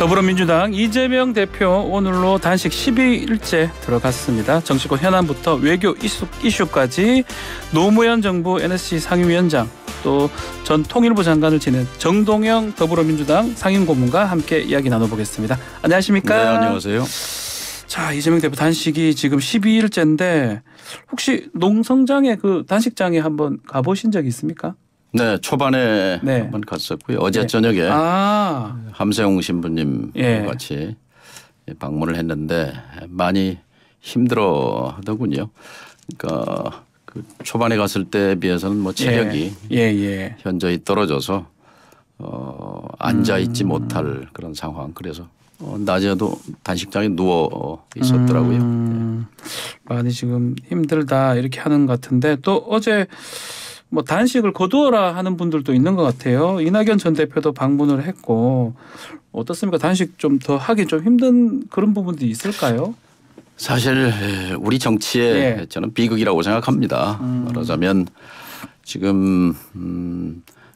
더불어민주당 이재명 대표 오늘로 단식 12일째 들어갔습니다. 정치권 현안부터 외교 이슈까지 노무현 정부 NSC 상임위원장 또 전 통일부 장관을 지낸 정동영 더불어민주당 상임고문과 함께 이야기 나눠보겠습니다. 안녕하십니까? 네, 안녕하세요. 자, 이재명 대표 단식이 지금 12일째인데 혹시 농성장에 그 단식장에 한번 가보신 적이 있습니까? 네, 초반에 한번 갔었고요. 어제 저녁에 함세웅 신부님 같이 방문을 했는데 많이 힘들어 하더군요. 그러니까 그 초반에 갔을 때에 비해서는 뭐 체력이 현저히 떨어져서 앉아 있지 못할 그런 상황. 그래서 낮에도 단식장에 누워 있었더라고요. 많이 지금 힘들다 이렇게 하는 것 같은데 또 어제 뭐 단식을 거두어라 하는 분들도 있는 것 같아요. 이낙연 전 대표도 방문을 했고 어떻습니까? 단식 좀 더 하기 좀 힘든 그런 부분도 있을까요? 사실 우리 정치에 저는 비극이라고 생각합니다. 말하자면 지금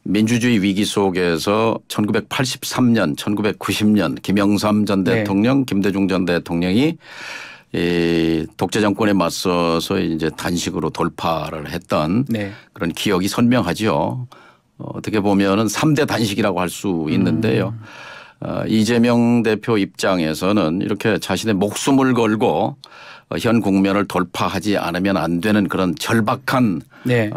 민주주의 위기 속에서 1983년, 1990년 김영삼 전 대통령, 김대중 전 대통령이 이 독재 정권에 맞서서 이제 단식으로 돌파를 했던 그런 기억이 선명하죠. 어떻게 보면은 3대 단식이라고 할 수 있는데요. 이재명 대표 입장에서는 이렇게 자신의 목숨을 걸고 현 국면을 돌파하지 않으면 안 되는 그런 절박한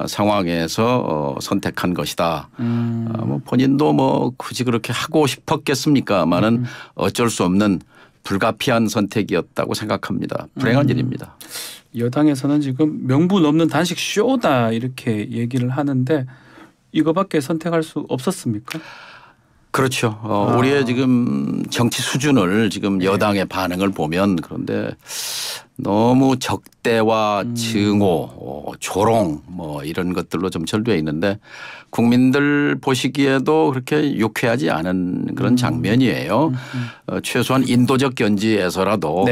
상황에서 선택한 것이다. 뭐 본인도 뭐 굳이 그렇게 하고 싶었겠습니까마는 어쩔 수 없는 불가피한 선택이었다고 생각합니다. 불행한 일입니다. 여당에서는 지금 명분 없는 단식 쇼다 이렇게 얘기를 하는데 이거밖에 선택할 수 없었습니까? 그렇죠. 우리의 지금 정치 수준을 지금 여당의 반응을 보면 그런데 너무 적대와 증오, 조롱 뭐 이런 것들로 좀 절되어 있는데 국민들 보시기에도 그렇게 유쾌하지 않은 그런 장면이에요. 최소한 인도적 견지에서라도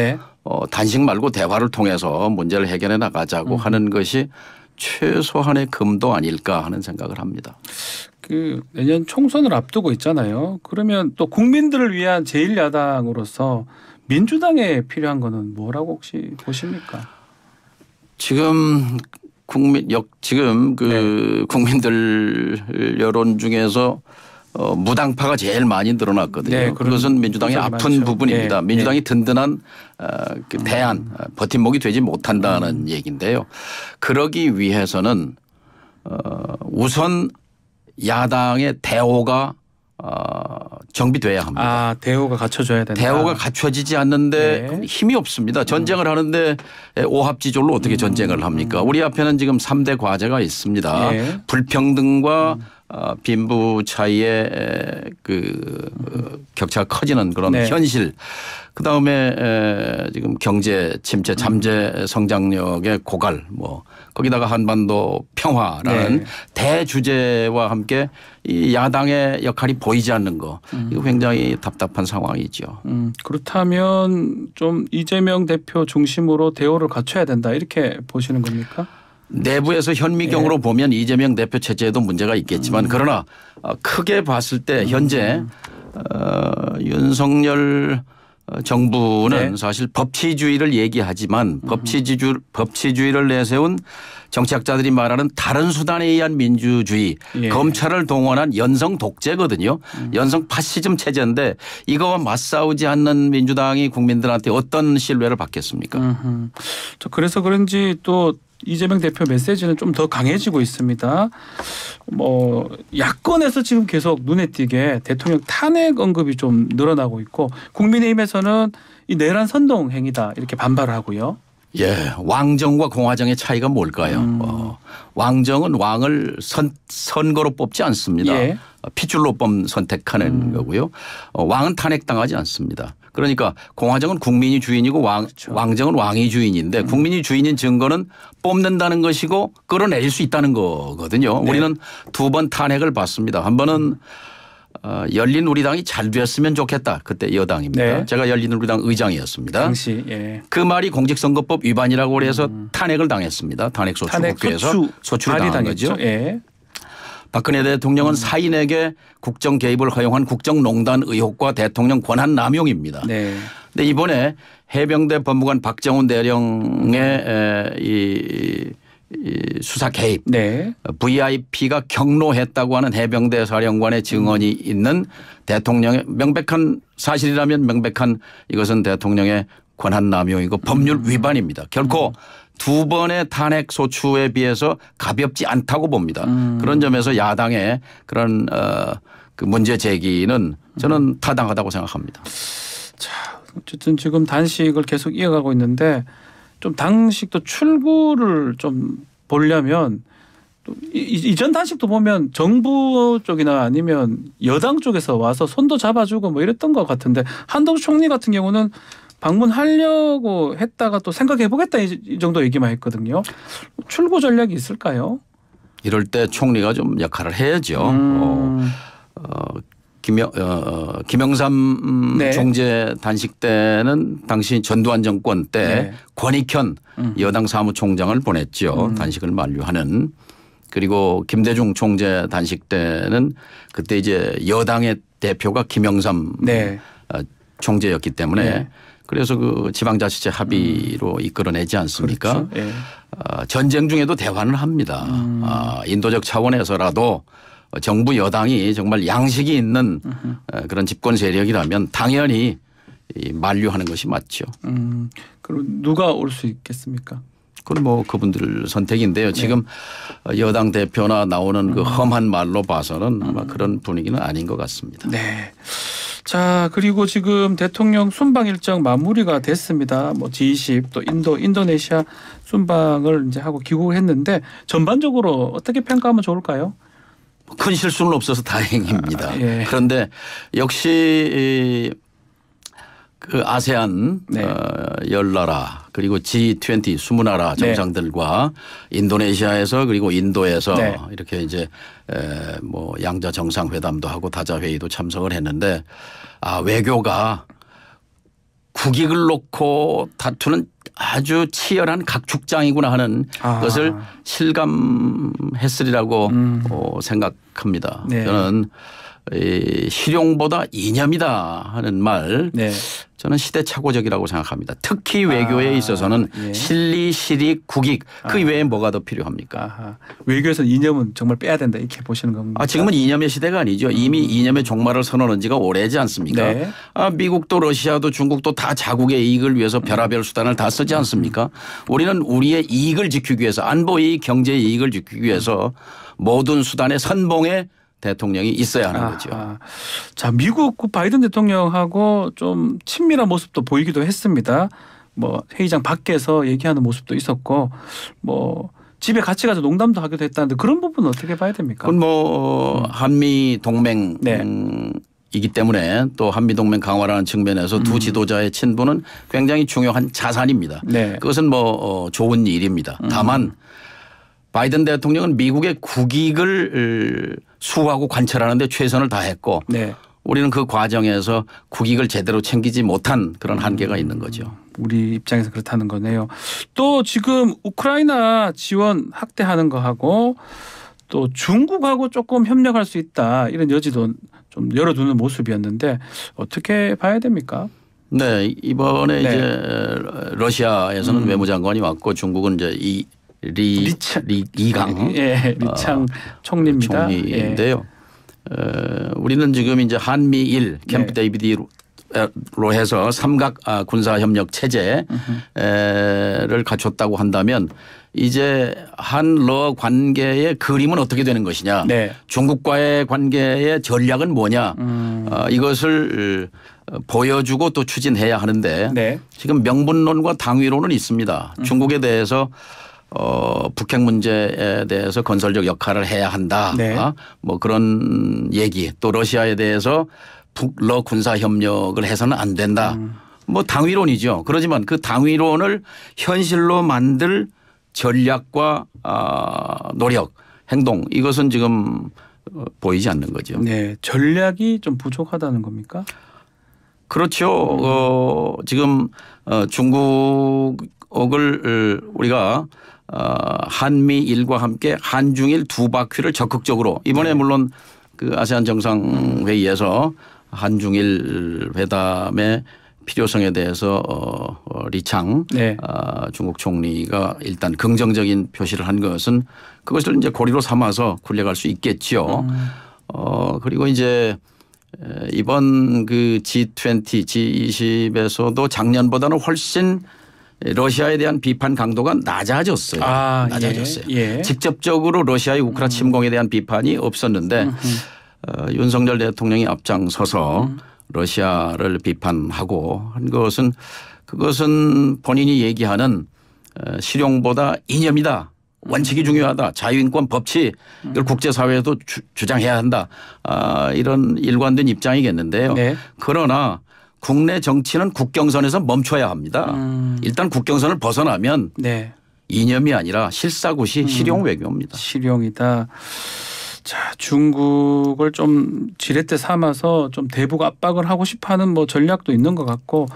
단식 말고 대화를 통해서 문제를 해결해 나가자고 하는 것이 최소한의 금도 아닐까 하는 생각을 합니다. 그 내년 총선을 앞두고 있잖아요. 그러면 또 국민들을 위한 제1야당으로서 민주당에 필요한 거는 뭐라고 혹시 보십니까? 지금 국민들 여론 중에서 무당파가 제일 많이 늘어났거든요. 그것은 민주당의 아픈 부분입니다. 민주당이 든든한 그 대안, 버팀목이 되지 못한다는 얘기인데요. 그러기 위해서는 우선 야당의 대오가 정비돼야 합니다. 대오가 갖춰져야 된다. 대오가 갖춰지지 않는데 힘이 없습니다. 전쟁을 하는데 오합지졸로 어떻게 전쟁을 합니까? 우리 앞에는 지금 3대 과제가 있습니다. 불평등과 빈부 차이의 그 격차가 커지는 그런 현실. 그다음에 지금 경제 침체, 잠재 성장력의 고갈 뭐 거기다가 한반도 평화라는 대주제와 함께 이 야당의 역할이 보이지 않는 거 이거 굉장히 답답한 상황이죠. 그렇다면 좀 이재명 대표 중심으로 대오를 갖춰야 된다 이렇게 보시는 겁니까? 내부에서 현미경으로 보면 이재명 대표 체제에도 문제가 있겠지만 그러나 크게 봤을 때 현재 윤석열 정부는 사실 법치주의를 얘기하지만 법치주의를 내세운 정치학자들이 말하는 다른 수단에 의한 민주주의 검찰을 동원한 연성 독재거든요. 연성 파시즘 체제인데 이거와 맞싸우지 않는 민주당이 국민들한테 어떤 신뢰를 받겠습니까? 그래서 그런지 또 이재명 대표 메시지는 좀 더 강해지고 있습니다. 뭐 야권에서 지금 계속 눈에 띄게 대통령 탄핵 언급이 좀 늘어나고 있고 국민의힘에서는 이 내란 선동 행위다 이렇게 반발을 하고요. 왕정과 공화정의 차이가 뭘까요? 왕정은 왕을 선거로 뽑지 않습니다. 핏줄로 선택하는 거고요. 왕은 탄핵당하지 않습니다. 그러니까 공화정은 국민이 주인이고 왕정은 왕이 주인인데 국민이 주인인 증거는 뽑는다는 것이고 끌어내릴 수 있다는 거거든요. 우리는 2번 탄핵을 받습니다. 한 번은 열린 우리당이 잘 됐으면 좋겠다. 그때 여당입니다. 제가 열린 우리당 의장이었습니다. 당시 그 말이 공직선거법 위반이라고 해서 탄핵을 당했습니다. 탄핵소추국회에서 소추를 당한 거죠. 박근혜 대통령은 사인에게 국정 개입을 허용한 국정농단 의혹과 대통령 권한 남용입니다. 네. 근데 이번에 해병대 법무관 박정훈 대령의 이 수사 개입, 네. VIP가 경로했다고 하는 해병대 사령관의 증언이 있는 대통령의 명백한 사실이라면 명백한 이것은 대통령의 권한 남용이고 법률 위반입니다. 결코 두 번의 탄핵 소추에 비해서 가볍지 않다고 봅니다. 그런 점에서 야당의 그런 그 문제 제기는 저는 타당하다고 생각합니다. 자, 어쨌든 지금 단식을 계속 이어가고 있는데 좀 단식도 출구를 좀 보려면 또 이전 단식도 보면 정부 쪽이나 아니면 여당 쪽에서 와서 손도 잡아주고 뭐 이랬던 것 같은데 한덕수 총리 같은 경우는 방문하려고 했다가 또 생각해보겠다 이 정도 얘기만 했거든요. 출구 전략이 있을까요? 이럴 때 총리가 좀 역할을 해야죠. 김영삼 네. 총재 단식 때는 당시 전두환 정권 때 네. 권익현 여당 사무총장을 보냈죠. 단식을 만류하는. 그리고 김대중 총재 단식 때는 그때 이제 여당의 대표가 김영삼 네. 총재였기 때문에 네. 그래서 그 지방자치제 합의로 이끌어내지 않습니까? 그렇죠. 네. 전쟁 중에도 대화는 합니다. 인도적 차원에서라도 정부 여당이 정말 양식이 있는 그런 집권 세력이라면 당연히 만류하는 것이 맞죠. 그럼 누가 올 수 있겠습니까? 그건 뭐 그분들 선택인데요. 지금 여당 대표나 나오는 그 험한 말로 봐서는 아마 그런 분위기는 아닌 것 같습니다. 네. 자, 그리고 지금 대통령 순방 일정 마무리가 됐습니다. 뭐 G20 또 인도네시아 순방을 이제 하고 귀국을 했는데 전반적으로 어떻게 평가하면 좋을까요? 큰 실수는 없어서 다행입니다. 예. 그런데 역시 그 아세안 네. 10나라 그리고 G20 20나라 정상들과 인도네시아에서 그리고 인도에서 네. 이렇게 이제 뭐 양자 정상회담도 하고 다자회의도 참석을 했는데 외교가 국익을 놓고 다투는 아주 치열한 각축장이구나 하는 것을 실감했으리라고 생각합니다. 네. 저는 실용보다 이념이다 하는 말 네. 저는 시대착오적이라고 생각합니다. 특히 외교에 있어서는 예. 실리, 실익, 국익 그 외에 뭐가 더 필요합니까? 외교에서는 이념은 정말 빼야 된다 이렇게 보시는 겁니다. 지금은 이념의 시대가 아니죠. 이미 이념의 종말을 선언한 지가 오래지 않습니까? 네. 미국도 러시아도 중국도 다 자국의 이익을 위해서 별의별 수단을 다 쓰지 않습니까? 우리는 우리의 이익을 지키기 위해서 안보 이익, 경제 이익을 지키기 위해서 모든 수단의 선봉에 대통령이 있어야 하는 거죠. 자, 미국 바이든 대통령하고 좀 친밀한 모습도 보이기도 했습니다. 뭐 회의장 밖에서 얘기하는 모습도 있었고 뭐 집에 같이 가서 농담도 하기도 했다는데 그런 부분은 어떻게 봐야 됩니까? 그건 뭐 한미 동맹 이기 때문에 또 한미동맹 강화라는 측면에서 두 지도자의 친분은 굉장히 중요한 자산입니다. 네. 그것은 뭐 좋은 일입니다. 다만 바이든 대통령은 미국의 국익을 수호하고 관철하는 데 최선을 다했고 네. 우리는 그 과정에서 국익을 제대로 챙기지 못한 그런 한계가 있는 거죠. 우리 입장에서 그렇다는 거네요. 또 지금 우크라이나 지원 확대하는 거하고 또 중국하고 조금 협력할 수 있다 이런 여지도 좀 열어두는 모습이었는데 어떻게 봐야 됩니까? 네, 이번에 네. 이제 러시아에서는 외무장관이 왔고 중국은 이제 리강 리창 총리입니다. 총리인데요. 우리는 지금 이제 한미일 캠프 데이비드로 해서 삼각 군사협력 체제를 갖췄다고 한다면 이제 한러 관계의 그림은 어떻게 되는 것이냐. 네. 중국과의 관계의 전략은 뭐냐. 이것을 보여주고 또 추진해야 하는데 네. 지금 명분론과 당위론은 있습니다. 중국에 대해서 북핵 문제에 대해서 건설적 역할을 해야 한다. 네. 뭐 그런 얘기 또 러시아에 대해서 북러 군사 협력을 해서는 안 된다. 뭐 당위론이죠. 그렇지만 그 당위론을 현실로 만들 전략과 노력, 행동 이것은 지금 보이지 않는 거죠. 네, 전략이 좀 부족하다는 겁니까? 그렇죠. 지금 중국 300억을 우리가 한미일과 함께 한중일 두 바퀴를 적극적으로 이번에 물론 그 아세안 정상회의에서 한중일 회담의 필요성에 대해서 리창 중국 총리가 일단 긍정적인 표시를 한 것은 그것을 이제 고리로 삼아서 굴려갈 수 있겠죠. 그리고 이제 이번 그 G20, G20에서도 작년보다는 훨씬 러시아에 대한 비판 강도가 낮아졌어요. 낮아졌어요. 예. 직접적으로 러시아의 우크라 침공에 대한 비판이 없었는데 윤석열 대통령이 앞장서서 러시아를 비판하고 한 것은 그것은 본인이 얘기하는 실용보다 이념이다. 원칙이 중요하다. 자유인권 법치 이걸 국제사회에도 주장해야 한다. 이런 일관된 입장이겠는데요. 네. 그러나 국내 정치는 국경선에서 멈춰야 합니다. 일단 국경선을 벗어나면 네. 이념이 아니라 실사구시 실용 외교입니다. 실용이다. 자, 중국을 좀 지렛대 삼아서 좀 대북 압박을 하고 싶어하는 뭐 전략도 있는 것 같고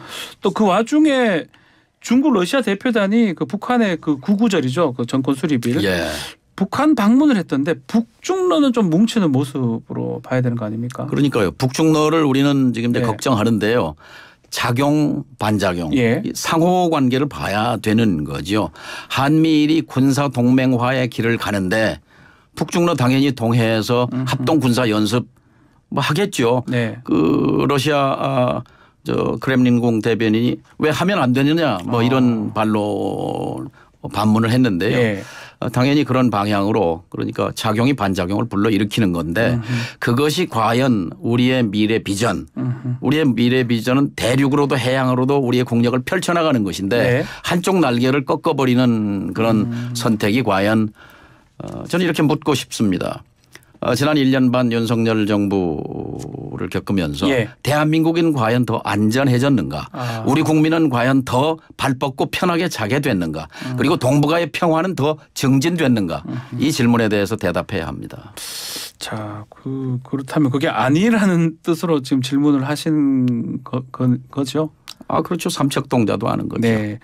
또 그 와중에 중국 러시아 대표단이 그 북한의 그 구구절이죠. 그 정권 수립일. 예. 북한 방문을 했던데 북중러는 좀 뭉치는 모습으로 봐야 되는 거 아닙니까? 그러니까요. 북중러를 우리는 지금 이제 걱정하는데요. 작용 반작용 상호 관계를 봐야 되는 거죠. 한미일이 군사 동맹화의 길을 가는데 북중러 당연히 동해에서 합동 군사 연습 뭐 하겠죠. 네. 그 러시아 크렘린궁 대변인이 왜 하면 안 되느냐 뭐 이런 발로 반문을 했는데요. 네. 당연히 그런 방향으로 그러니까 작용이 반작용을 불러일으키는 건데 그것이 과연 우리의 미래 비전 우리의 미래 비전은 대륙으로도 해양으로도 우리의 국력을 펼쳐나가는 것인데 네. 한쪽 날개를 꺾어버리는 그런 선택이 과연 저는 이렇게 묻고 싶습니다. 지난 1년 반 윤석열 정부를 겪으면서 대한민국은 과연 더 안전해졌는가 우리 국민은 과연 더 발 뻗고 편하게 자게 됐는가 그리고 동북아의 평화는 더 증진됐는가 이 질문에 대해서 대답해야 합니다. 자, 그렇다면 그게 아니라는 뜻으로 지금 질문을 하신 거죠? 그렇죠. 삼척동자도 아는 거죠. 네.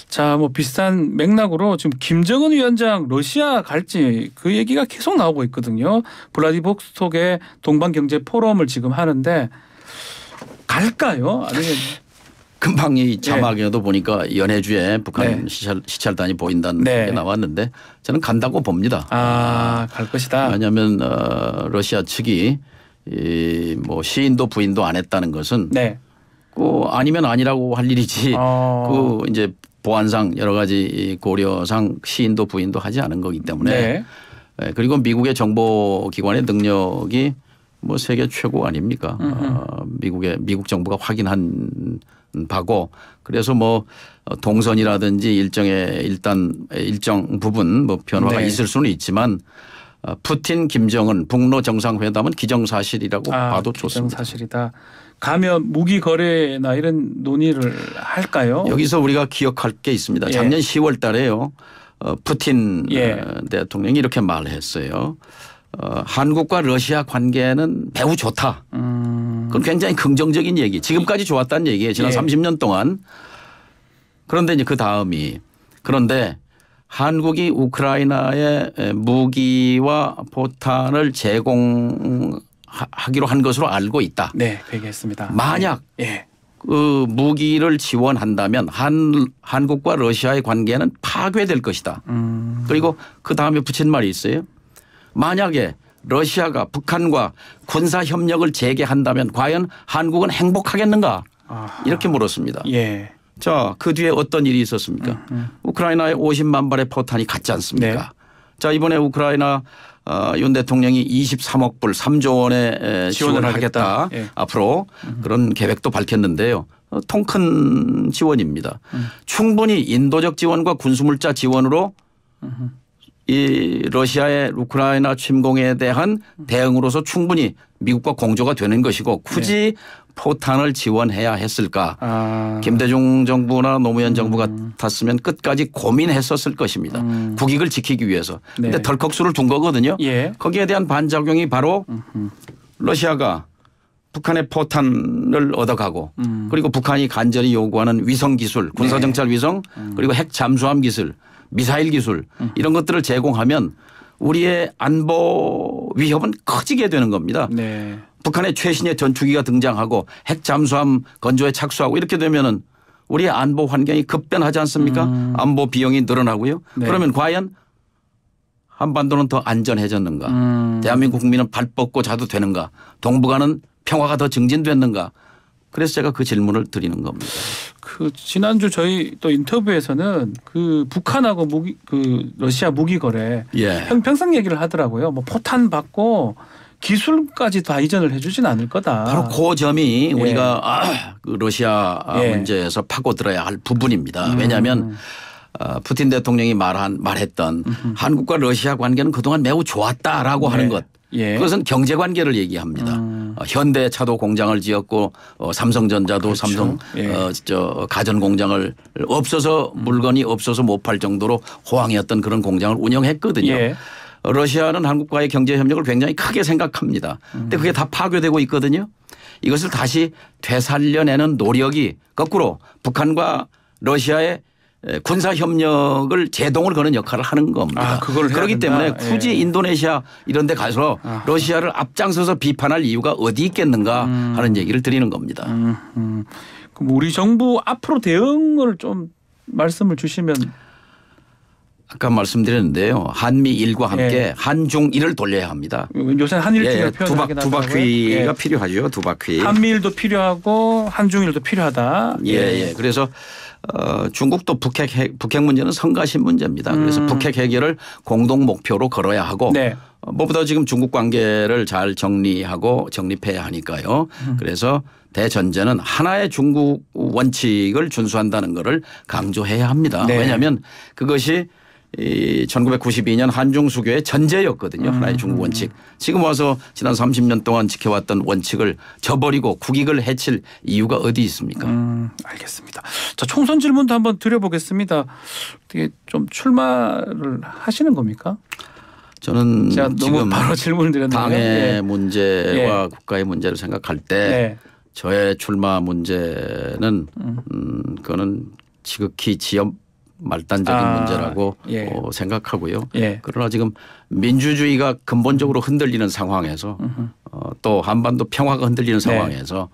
자, 뭐 비슷한 맥락으로 지금 김정은 위원장 러시아 갈지 그 얘기가 계속 나오고 있거든요. 블라디보스톡의 동반경제 포럼을 지금 하는데 갈까요? 아니면 금방 이 자막에도 보니까 연해주에 북한 시찰단이 보인다는 게 나왔는데 저는 간다고 봅니다. 갈 것이다. 왜냐하면 러시아 측이 뭐 시인도 부인도 안 했다는 것은 아니면 아니라고 할 일이지 그 이제 보안상 여러 가지 고려상 시인도 부인도 하지 않은 거기 때문에 그리고 미국의 정보기관의 능력이 뭐 세계 최고 아닙니까? 미국 정부가 확인한 바고 그래서 뭐 동선이라든지 일정 부분 뭐 변화가 있을 수는 있지만 푸틴 김정은 북러 정상회담은 기정사실이라고 봐도 좋습니다. 기정사실이다. 가면 무기 거래나 이런 논의를 할까요? 여기서 우리가 기억할 게 있습니다. 작년 10월 달에요. 푸틴 대통령이 이렇게 말했어요. 한국과 러시아 관계는 매우 좋다. 그건 굉장히 긍정적인 얘기. 지금까지 좋았다는 얘기예요. 지난 30년 동안. 그런데 이제 그 다음이 그런데 한국이 우크라이나에 무기와 포탄을 제공하기로 한 것으로 알고 있다. 네, 얘기했습니다. 만약 그 무기를 지원한다면 한국과 러시아의 관계는 파괴될 것이다. 그리고 그 다음에 붙인 말이 있어요. 만약에 러시아가 북한과 군사 협력을 재개한다면 과연 한국은 행복하겠는가? 이렇게 물었습니다. 자, 그 뒤에 어떤 일이 있었습니까? 우크라이나에 50만 발의 포탄이 갔지 않습니까? 자, 이번에 우크라이나 윤 대통령이 23억 불 3조 원의 지원을 하겠다. 앞으로 그런 계획도 밝혔는데요. 통큰 지원입니다. 충분히 인도적 지원과 군수물자 지원으로 이 러시아의 우크라이나 침공에 대한 대응으로서 충분히 미국과 공조가 되는 것이고 굳이 포탄을 지원해야 했을까. 김대중 정부나 노무현 정부 같았으면 끝까지 고민했었을 것입니다. 국익을 지키기 위해서. 그런데 덜컥수를 둔 거거든요. 거기에 대한 반작용이 바로 러시아가 북한의 포탄을 얻어가고 그리고 북한이 간절히 요구하는 위성 기술, 군사정찰 위성 그리고 핵 잠수함 기술, 미사일 기술 이런 것들을 제공하면 우리의 안보 위협은 커지게 되는 겁니다. 네. 북한의 최신의 전투기가 등장하고 핵 잠수함 건조에 착수하고 이렇게 되면은 우리의 안보 환경이 급변하지 않습니까? 안보 비용이 늘어나고요. 네. 그러면 과연 한반도는 더 안전해졌는가? 대한민국 국민은 발 뻗고 자도 되는가? 동북아는 평화가 더 증진됐는가? 그래서 제가 그 질문을 드리는 겁니다. 그 지난주 저희 또 인터뷰에서는 그 북한하고 러시아 무기 거래 형평성 얘기를 하더라고요. 뭐 포탄 받고 기술까지 다 이전을 해주진 않을 거다. 바로 그 점이 우리가 그 러시아 문제에서 파고들어야 할 부분입니다. 왜냐하면 푸틴 대통령이 말했던 한국과 러시아 관계는 그동안 매우 좋았다라고 하는 것. 그것은 경제 관계를 얘기합니다. 현대차도 공장을 지었고 삼성전자도 그렇죠. 삼성 가전 공장을 없어서 물건이 없어서 못 팔 정도로 호황이었던 그런 공장을 운영했거든요. 러시아는 한국과의 경제 협력을 굉장히 크게 생각합니다. 근데 그게 다 파괴되고 있거든요. 이것을 다시 되살려내는 노력이 거꾸로 북한과 러시아의 군사 협력을 제동을 거는 역할을 하는 겁니다. 그렇기 때문에 굳이 인도네시아 이런 데 가서 러시아를 앞장서서 비판할 이유가 어디 있겠는가 하는 얘기를 드리는 겁니다. 그럼 우리 정부 앞으로 대응을 좀 말씀을 주시면. 아까 말씀드렸는데요. 한미일과 함께 한중일을 돌려야 합니다. 요새 한일 두 바퀴가 필요하죠. 두 바퀴. 한미일도 필요하고 한중일도 필요하다. 그래서 중국도 북핵 문제는 성가신 문제입니다. 그래서 북핵 해결을 공동 목표로 걸어야 하고 무엇보다 지금 중국 관계를 잘 정리하고 정립해야 하니까요. 그래서 대전제는 하나의 중국 원칙을 준수한다는 것을 강조해야 합니다. 왜냐하면 그것이 1992년 한중 수교의 전제였거든요. 하나의 중국 원칙. 지금 와서 지난 30년 동안 지켜왔던 원칙을 저버리고 국익을 해칠 이유가 어디 있습니까? 알겠습니다. 자, 총선 질문도 한번 드려보겠습니다. 어떻게 좀 출마를 하시는 겁니까? 저는 제가 너무 지금 바로 질문을 드렸는데 당의 문제와 국가의 문제를 생각할 때 저의 출마 문제는 그거는 지극히 지역 말단적인 문제라고 생각하고요. 그러나 지금 민주주의가 근본적으로 흔들리는 상황에서 또 한반도 평화가 흔들리는 상황에서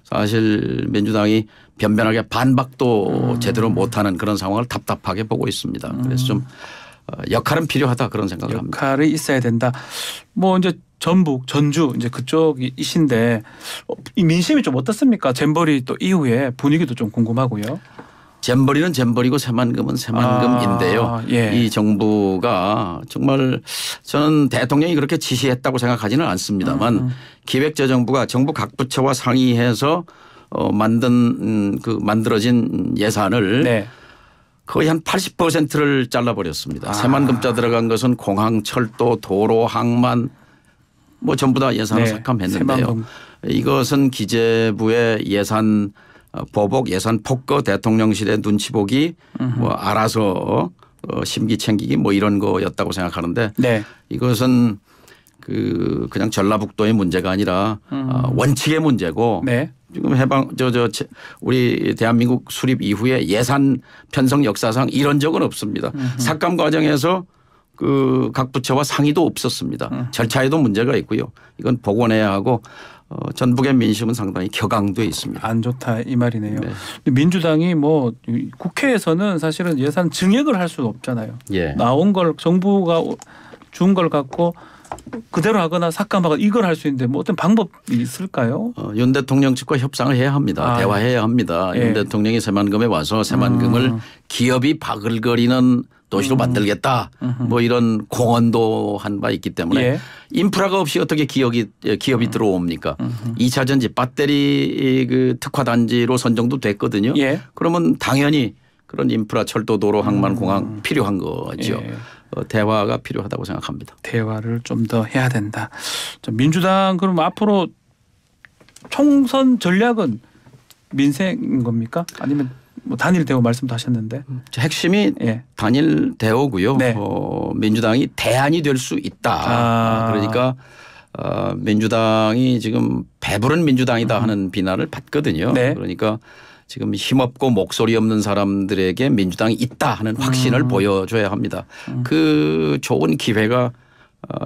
사실 민주당이 변변하게 반박도 제대로 못하는 그런 상황을 답답하게 보고 있습니다. 그래서 좀 역할은 필요하다 그런 생각을 합니다. 역할이 있어야 된다. 뭐 이제 전북, 전주 이제 그쪽이신데 이 민심이 좀 어떻습니까? 잼버리 또 이후에 분위기도 좀 궁금하고요. 잼버리는 잼버리고 새만금은 새만금인데요. 이 정부가 정말 저는 대통령이 그렇게 지시했다고 생각하지는 않습니다만 기획재정부가 정부 각 부처와 상의해서 만들어진 예산을 거의 한 80%를 잘라버렸습니다. 새만금자 들어간 것은 공항, 철도, 도로, 항만 뭐 전부 다 예산을 삭감했는데요. 이것은 기재부의 예산 보복 예산 폭거 대통령실의 눈치 보기 뭐 알아서 심기 챙기기 뭐 이런 거였다고 생각하는데 이것은 그냥 전라북도의 문제가 아니라 원칙의 문제고 지금 우리 대한민국 수립 이후에 예산 편성 역사상 이런 적은 없습니다. 삭감 과정에서 각 부처와 상의도 없었습니다. 절차에도 문제가 있고요. 이건 복원해야 하고 전북의 민심은 상당히 격앙돼 있습니다. 안 좋다 이 말이네요. 근데 민주당이 뭐 국회에서는 사실은 예산 증액을 할 수는 없잖아요. 나온 걸 정부가 준 걸 갖고 그대로 하거나 삭감하거나 이걸 할 수 있는데 뭐 어떤 방법이 있을까요? 윤 대통령 측과 협상을 해야 합니다. 대화해야 합니다. 윤 대통령이 새만금에 와서 새만금을 기업이 바글거리는 도시로 만들겠다. 뭐 이런 공언도 한 바 있기 때문에 인프라가 없이 어떻게 기업이 들어옵니까? 2차 전지 배터리 특화 단지로 선정도 됐거든요. 그러면 당연히 그런 인프라 철도 도로 항만 공항 필요한 거죠. 대화가 필요하다고 생각합니다. 대화를 좀 더 해야 된다. 민주당 그럼 앞으로 총선 전략은 민생인 겁니까? 아니면 뭐 단일 대우 말씀도 하셨는데 핵심이 단일 대우고요. 민주당이 대안이 될 수 있다. 그러니까 민주당이 지금 배부른 민주당이다 하는 비난을 받거든요. 네. 그러니까 지금 힘없고 목소리 없는 사람들에게 민주당이 있다 하는 확신을 보여줘야 합니다. 그 좋은 기회가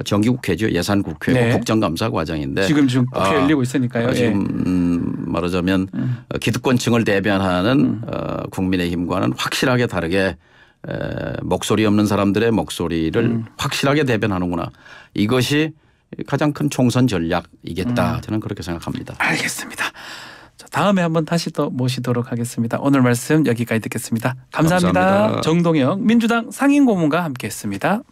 정기국회죠. 예산국회고 네. 국정감사 과정인데 지금 국회 열리고 있으니까요. 지금 말하자면 기득권층을 대변하는 국민의힘과는 확실하게 다르게 목소리 없는 사람들의 목소리를 확실하게 대변하는구나. 이것이 가장 큰 총선 전략이겠다. 저는 그렇게 생각합니다. 알겠습니다. 자, 다음에 한번 다시 또 모시도록 하겠습니다. 오늘 말씀 여기까지 듣겠습니다. 감사합니다. 감사합니다. 정동영 민주당 상임고문과 함께했습니다.